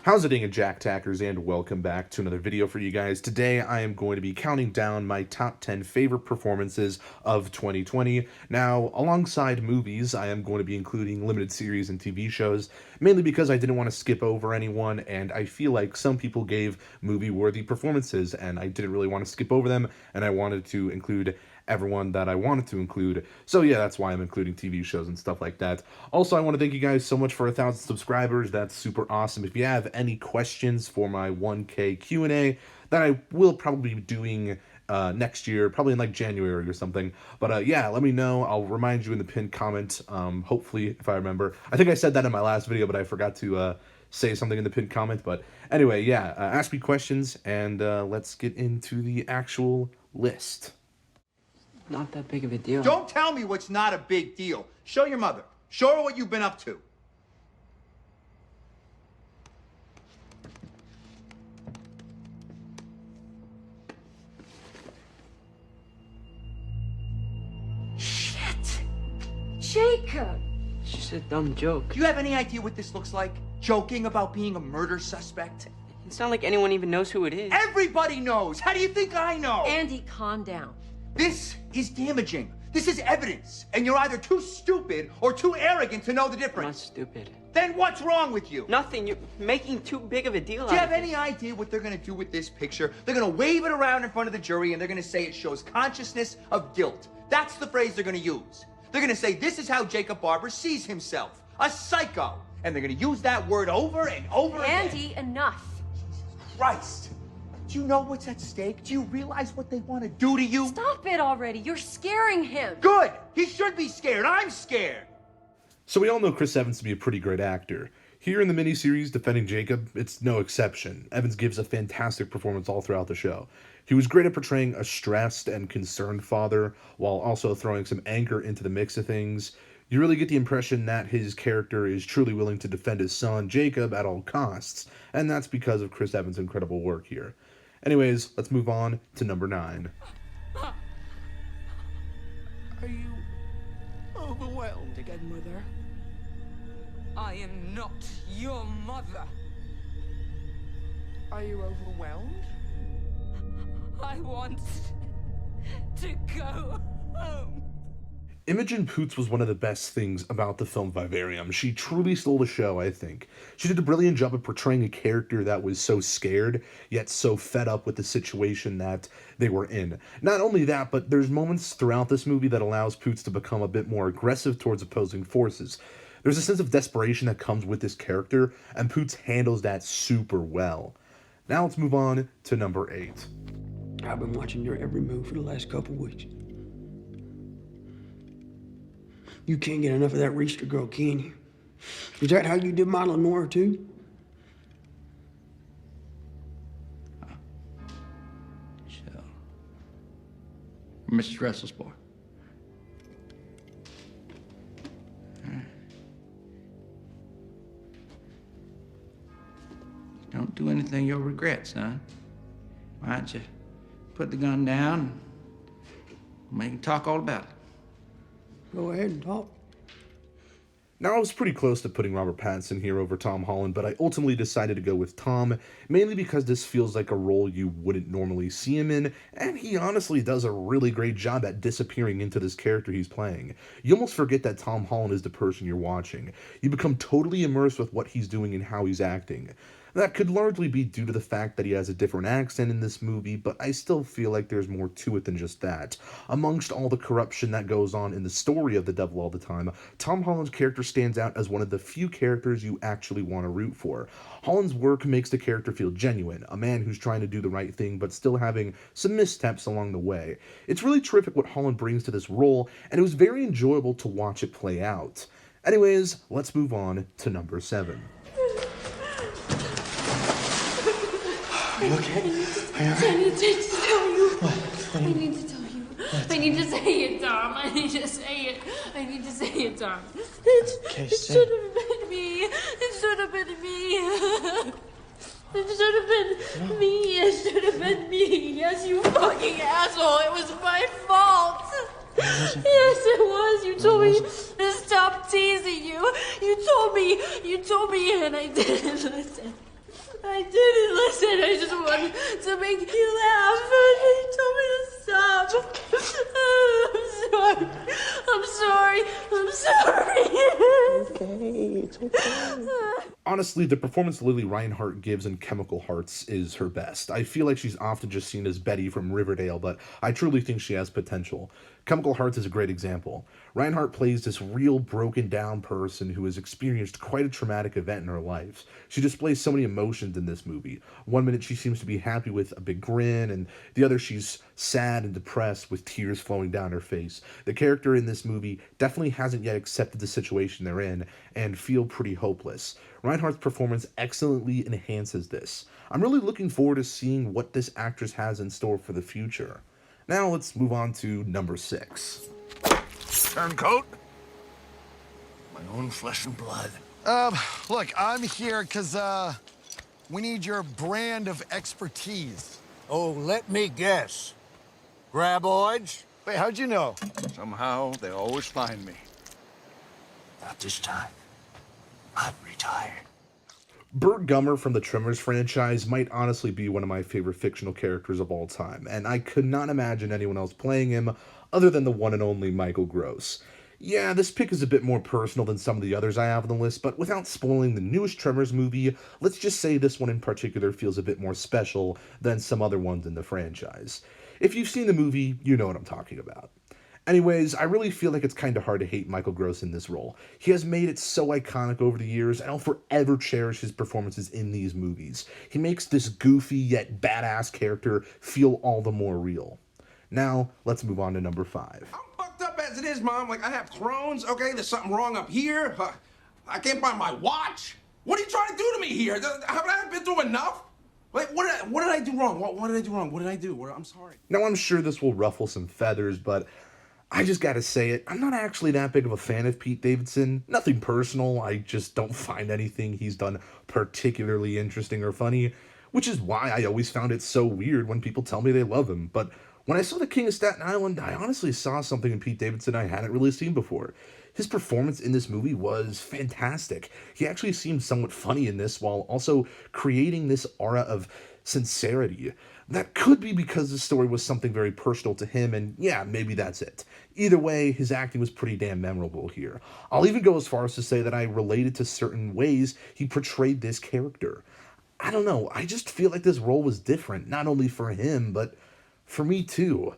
How's it going, Jack Tackers, and welcome back to another video for you guys. Today I am going to be counting down my top 10 favorite performances of 2020. Now, alongside movies, I am going to be including limited series and TV shows, mainly because I didn't want to skip over anyone, and I feel like some people gave movie-worthy performances, and I didn't really want to skip over them, and I wanted to include everyone that I wanted to include. So yeah, that's why I'm including TV shows and stuff like that. Also, I want to thank you guys so much for 1,000 subscribers. That's super awesome. If you have any questions for my 1K Q&A that I will probably be doing next year, probably in like January or something. But yeah, let me know. I'll remind you in the pinned comment, hopefully, if I remember. I think I said that in my last video, but I forgot to say something in the pinned comment. But anyway, yeah, ask me questions, and let's get into the actual list. Not that big of a deal. Don't tell me what's not a big deal. Show your mother. Show her what you've been up to. Shit! Jacob! It's just a dumb joke. Do you have any idea what this looks like? Joking about being a murder suspect? It's not like anyone even knows who it is. Everybody knows. How do you think I know? Andy, calm down. This is damaging. This is evidence. And you're either too stupid or too arrogant to know the I'm not difference. stupid. Then what's wrong with you? Nothing. You're making too big of a deal out of it. Do you have any idea what they're going to do with this picture? They're going to wave it around in front of the jury and they're going to say it shows consciousness of guilt. That's the phrase they're going to use. They're going to say this is how Jacob Barber sees himself. A psycho. And they're going to use that word over and over again. Andy, enough. Christ. Do you know what's at stake? Do you realize what they want to do to you? Stop it already. You're scaring him. Good. He should be scared. I'm scared. So we all know Chris Evans to be a pretty great actor. Here in the miniseries Defending Jacob, it's no exception. Evans gives a fantastic performance all throughout the show. He was great at portraying a stressed and concerned father, while also throwing some anger into the mix of things. You really get the impression that his character is truly willing to defend his son, Jacob, at all costs, and that's because of Chris Evans' incredible work here. Anyways, let's move on to number 9. Are you overwhelmed again, Mother? I am not your mother. Are you overwhelmed? I want to go home. Imogen Poots was one of the best things about the film Vivarium. She truly stole the show, I think. She did a brilliant job of portraying a character that was so scared, yet so fed up with the situation that they were in. Not only that, but there's moments throughout this movie that allows Poots to become a bit more aggressive towards opposing forces. There's a sense of desperation that comes with this character, and Poots handles that super well. Now let's move on to number 8. I've been watching your every move for the last couple weeks. You can't get enough of that Reister girl, can you? Is that how you did my Lenore, too? So, Mrs. Russell's boy. Don't do anything you'll regret, son. Why don't you put the gun down and we can talk all about it. Go ahead and talk. Now, I was pretty close to putting Robert Pattinson here over Tom Holland, but I ultimately decided to go with Tom, mainly because this feels like a role you wouldn't normally see him in, and he honestly does a really great job at disappearing into this character he's playing. You almost forget that Tom Holland is the person you're watching. You become totally immersed with what he's doing and how he's acting. That could largely be due to the fact that he has a different accent in this movie, but I still feel like there's more to it than just that. Amongst all the corruption that goes on in the story of The Devil All the Time, Tom Holland's character stands out as one of the few characters you actually want to root for. Holland's work makes the character feel genuine, a man who's trying to do the right thing but still having some missteps along the way. It's really terrific what Holland brings to this role, and it was very enjoyable to watch it play out. Anyways, let's move on to number 7. Are you okay? I need to tell you. What? I need to tell you. I need to say it, Tom. I need to say it. I need to say it, Tom. It should have been me. It should have been me. It should have been me. It should have been me. Yes, you fucking asshole. It was my fault. Yes, it was. You told me to stop teasing you. You told me, and I didn't listen. I didn't listen. I just wanted to make you laugh. And he told me to stop. I'm sorry. I'm sorry. Okay, it's okay. Honestly, the performance Lily Reinhart gives in Chemical Hearts is her best. I feel like she's often just seen as Betty from Riverdale, but I truly think she has potential. Chemical Hearts is a great example. Reinhart plays this real broken down person who has experienced quite a traumatic event in her life. She displays so many emotions in this movie. One minute she seems to be happy with a big grin, and the other she's sad and depressed with tears flowing down her face. The character in this movie definitely hasn't yet accepted the situation they're in and feel pretty hopeless. Reinhardt's performance excellently enhances this. I'm really looking forward to seeing what this actress has in store for the future. Now let's move on to number 6. Turncoat? My own flesh and blood. Look, I'm here because, we need your brand of expertise. Oh, let me guess. Graboids? Wait, how'd you know? Somehow, they always find me. Not this time. I'm retired. Bert Gummer from the Tremors franchise might honestly be one of my favorite fictional characters of all time, and I could not imagine anyone else playing him other than the one and only Michael Gross. Yeah, this pick is a bit more personal than some of the others I have on the list, but without spoiling the newest Tremors movie, let's just say this one in particular feels a bit more special than some other ones in the franchise. If you've seen the movie, you know what I'm talking about. Anyways, I really feel like it's kind of hard to hate Michael Gross in this role. He has made it so iconic over the years, and I'll forever cherish his performances in these movies. He makes this goofy yet badass character feel all the more real. Now, let's move on to number 5. I'm fucked up as it is, Mom. Like, I have Crohn's, okay? There's something wrong up here. I can't find my watch. What are you trying to do to me here? Haven't I been through enough? Like, what did I do wrong? What did I do wrong? What did I do? I'm sorry. Now, I'm sure this will ruffle some feathers, but I just gotta say it, I'm not actually that big of a fan of Pete Davidson. Nothing personal, I just don't find anything he's done particularly interesting or funny, which is why I always found it so weird when people tell me they love him. But when I saw The King of Staten Island, I honestly saw something in Pete Davidson I hadn't really seen before. His performance in this movie was fantastic. He actually seemed somewhat funny in this while also creating this aura of sincerity. That could be because the story was something very personal to him, and yeah, maybe that's it. Either way, his acting was pretty damn memorable here. I'll even go as far as to say that I related to certain ways he portrayed this character. I don't know, I just feel like this role was different, not only for him, but for me too.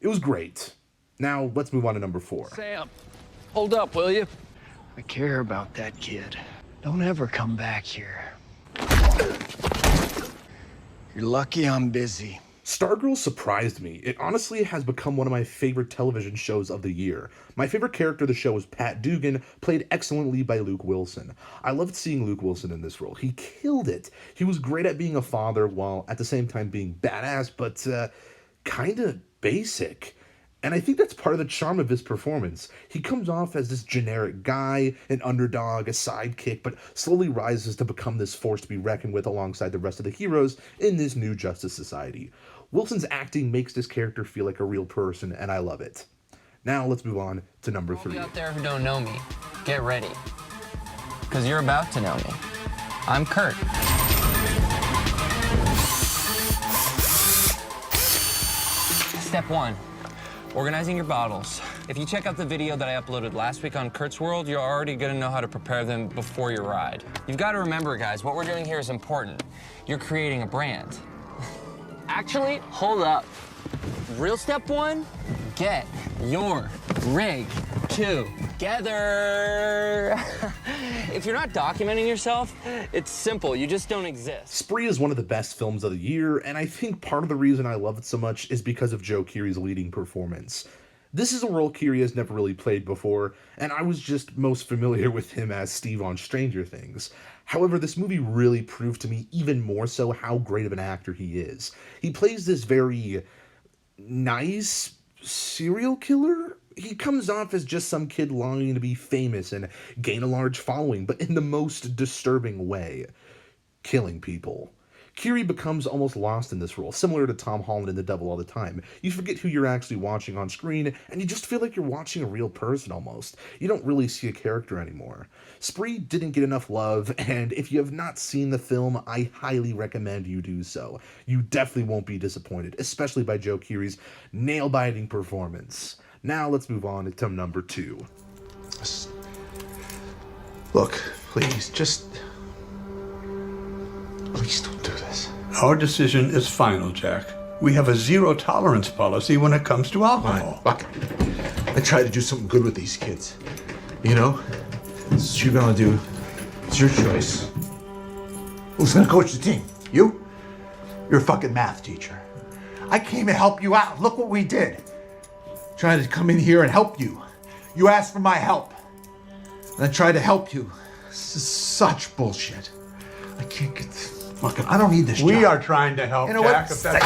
It was great. Now, let's move on to number 4. Sam, hold up, will you? I care about that kid. Don't ever come back here. You're lucky I'm busy. Stargirl surprised me. It honestly has become one of my favorite television shows of the year. My favorite character of the show was Pat Dugan, played excellently by Luke Wilson. I loved seeing Luke Wilson in this role. He killed it. He was great at being a father while at the same time being badass, but kinda basic. And I think that's part of the charm of his performance. He comes off as this generic guy, an underdog, a sidekick, but slowly rises to become this force to be reckoned with alongside the rest of the heroes in this new Justice Society. Wilson's acting makes this character feel like a real person, and I love it. Now let's move on to number 3. All you out there who don't know me, get ready. Because you're about to know me. I'm Kurt. Step 1. Organizing your bottles. If you check out the video that I uploaded last week on Kurt's World, you're already gonna know how to prepare them before your ride. You've got to remember, guys, what we're doing here is important. You're creating a brand. Actually, hold up. Real step 1, get your rig together. If you're not documenting yourself, it's simple. You just don't exist. Spree is one of the best films of the year, and I think part of the reason I love it so much is because of Joe Keery's leading performance. This is a role Keery has never really played before, and I was just most familiar with him as Steve on Stranger Things. However, this movie really proved to me even more so how great of an actor he is. He plays this very nice serial killer. He comes off as just some kid longing to be famous and gain a large following, but in the most disturbing way. Killing people. Kiri becomes almost lost in this role, similar to Tom Holland in The Devil All the Time. You forget who you're actually watching on screen, and you just feel like you're watching a real person almost. You don't really see a character anymore. Spree didn't get enough love, and if you have not seen the film, I highly recommend you do so. You definitely won't be disappointed, especially by Joe Keery's nail-biting performance. Now let's move on to number 2. Look, please, just... Please don't do this. Our decision is final, Jack. We have a zero-tolerance policy when it comes to alcohol. Fine, fuck it. I try to do something good with these kids. You know? This is what you're gonna do. It's your choice. Who's gonna coach the team? You? You're a fucking math teacher. I came to help you out. Look what we did. Trying to come in here and help you. You asked for my help. And I tried to help you. This is such bullshit. I can't get this. Fucking, I don't need this job. We are trying to help, You know Jack. what? If that's...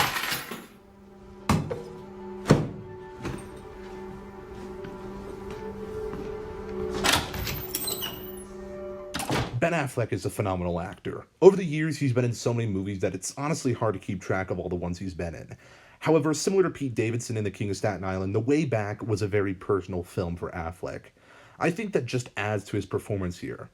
Ben Affleck is a phenomenal actor. Over the years, he's been in so many movies that it's honestly hard to keep track of all the ones he's been in. However, similar to Pete Davidson in The King of Staten Island, The Way Back was a very personal film for Affleck. I think that just adds to his performance here.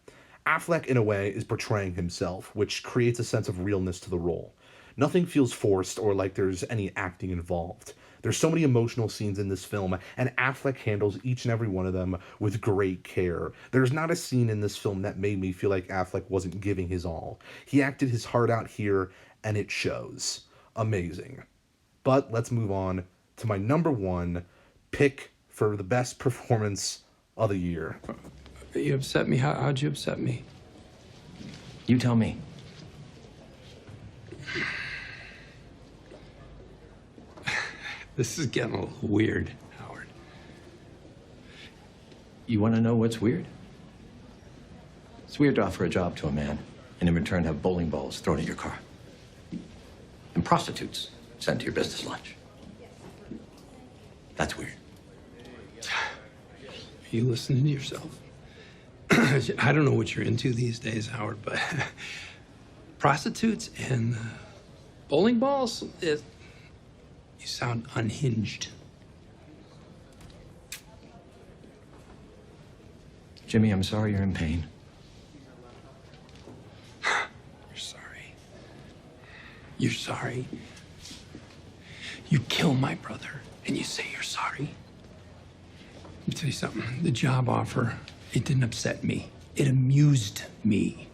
Affleck, in a way, is portraying himself, which creates a sense of realness to the role. Nothing feels forced or like there's any acting involved. There's so many emotional scenes in this film, and Affleck handles each and every one of them with great care. There's not a scene in this film that made me feel like Affleck wasn't giving his all. He acted his heart out here, and it shows. Amazing. But let's move on to my number 1 pick for the best performance of the year. You upset me? How'd you upset me? You tell me. This is getting a little weird, Howard. You want to know what's weird? It's weird to offer a job to a man and in return have bowling balls thrown at your car. And prostitutes sent to your business lunch. That's weird. Are you listening to yourself? I don't know what you're into these days, Howard, but prostitutes and bowling balls, you sound unhinged. Jimmy, I'm sorry you're in pain. You're sorry. You're sorry. You kill my brother, and you say you're sorry? Let me tell you something. The job offer, it didn't upset me. It amused me.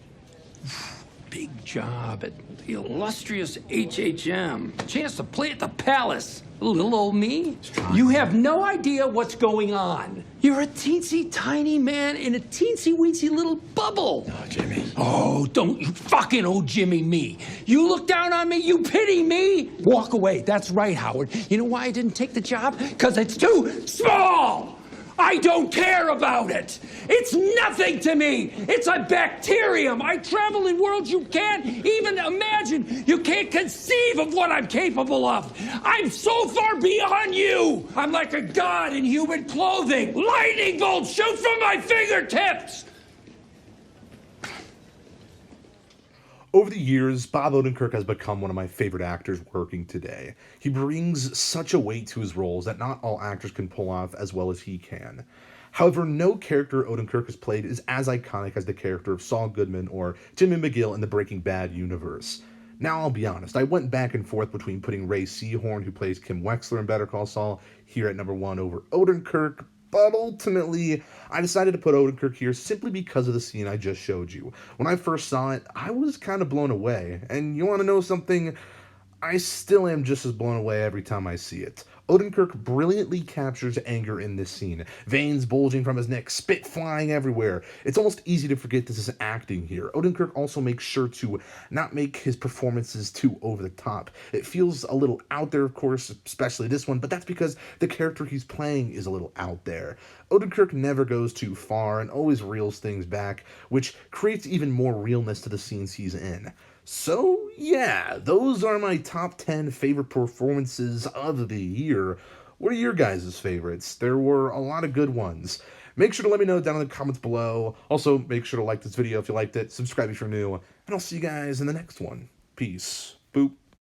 Big job at the illustrious HHM. Chance to play at the Palace. Little old me. You have no idea what's going on. You're a teensy tiny man in a teensy weensy little bubble. Oh, Jimmy. Oh, don't you fucking owe Jimmy me. You look down on me, you pity me. Walk away. That's right, Howard. You know why I didn't take the job? Because it's too small. I don't care about it. It's nothing to me. It's a bacterium. I travel in worlds you can't even imagine. You can't conceive of what I'm capable of. I'm so far beyond you. I'm like a god in human clothing. Lightning bolts shoot from my fingertips. Over the years, Bob Odenkirk has become one of my favorite actors working today. He brings such a weight to his roles that not all actors can pull off as well as he can. However, no character Odenkirk has played is as iconic as the character of Saul Goodman or Jimmy McGill in the Breaking Bad universe. Now, I'll be honest, I went back and forth between putting Ray Seahorn, who plays Kim Wexler in Better Call Saul, here at number 1 over Odenkirk, but ultimately, I decided to put Odenkirk here simply because of the scene I just showed you. When I first saw it, I was kind of blown away, and you want to know something? I still am just as blown away every time I see it. Odenkirk brilliantly captures anger in this scene. Veins bulging from his neck, spit flying everywhere. It's almost easy to forget this is acting here. Odenkirk also makes sure to not make his performances too over the top. It feels a little out there, of course, especially this one, but that's because the character he's playing is a little out there. Odenkirk never goes too far and always reels things back, which creates even more realness to the scenes he's in. So, yeah, those are my top 10 favorite performances of the year. What are your guys' favorites? There were a lot of good ones. Make sure to let me know down in the comments below. Also, make sure to like this video if you liked it, subscribe if you're new, and I'll see you guys in the next one. Peace. Boop.